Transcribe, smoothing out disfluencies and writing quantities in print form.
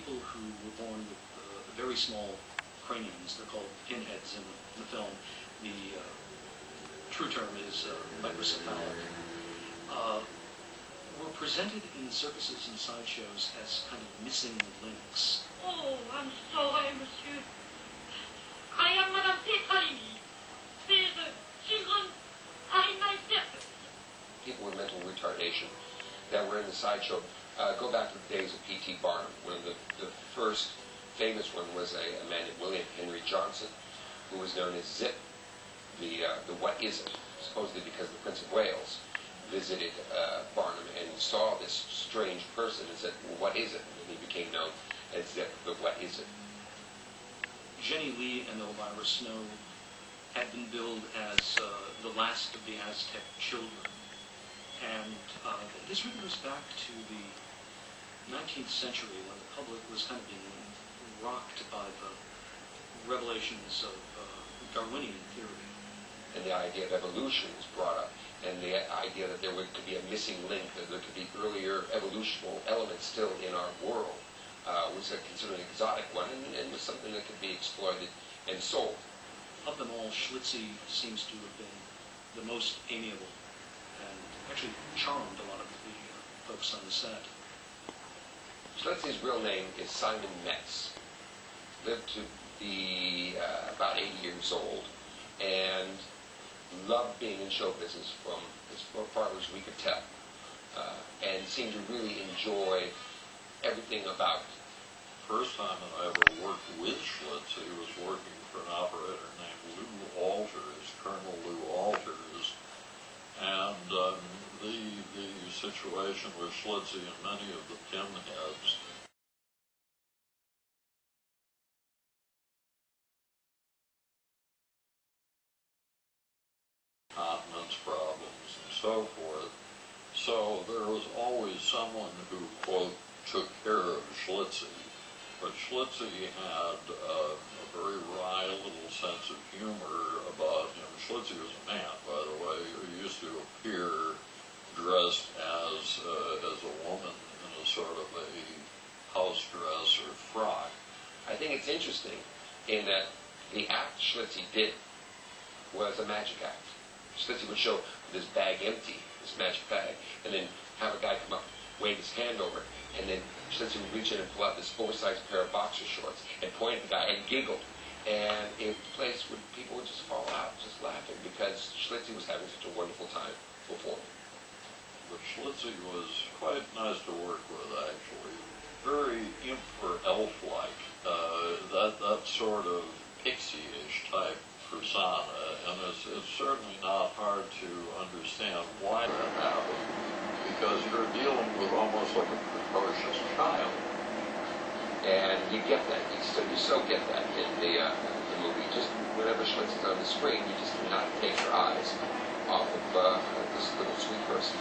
people who were born with very small craniums. They're called pinheads in the film. The true term is microcephalic. Were presented in circuses and sideshows as kind of missing links. Oh, I'm sorry, monsieur. I am Madame Petralini. C'est the children are in my circus. People with mental retardation that were in the sideshow go back to the days of P.T. Barnum, when the first famous one was a man named William Henry Johnson, who was known as Zip, the what is it, supposedly because the Prince of Wales visited Barnum and saw this strange person and said, well, what is it? And he became known as Zip, the what is it. Jenny Lee and Elvira Snow had been billed as the last of the Aztec children. And this really goes back to the 19th century when the public was kind of being rocked by the revelations of Darwinian theory. And the idea of evolution was brought up, and the idea that there could be a missing link, that there could be earlier evolutional elements still in our world, was considered an exotic one, and was something that could be exploited and sold. Of them all, Shlitzie seems to have been the most amiable and actually charmed a lot of the folks on the set. Schlitzie's real name is Simon Metz. Lived to be about 80 years old, and loved being in show business from as far as we could tell, and seemed to really enjoy everything about it. First time that I ever worked with Schlitzie was working for an operator named Lou Alters, Colonel Lou Alters, and the situation with Shlitzie and many of the pinheads continence problems and so forth. So there was always someone who, quote, took care of Shlitzie. But Shlitzie had a very wry little sense of humor about him. Shlitzie was a man, by the way, who used to appear dressed as a woman in a sort of a house dress or frock. I think it's interesting in that the act Shlitzie did was a magic act. Shlitzie would show this bag empty, this magic bag, and then have a guy come up, wave his hand over it, and then Shlitzie would reach in and pull out this oversized pair of boxer shorts and point at the guy and giggle. And in the place where people would just fall out, just laughing, because Shlitzie was having such a wonderful time performing. But Shlitzie was quite nice to work with, actually. Very imp or elf-like, that sort of pixie-ish type persona, and it's certainly not hard to understand why that happened, because you're dealing with almost like a precocious child. And you get that, you so get that in the movie. Just whenever Schlitzie's on the screen, you just cannot take your eyes off of this little sweet person.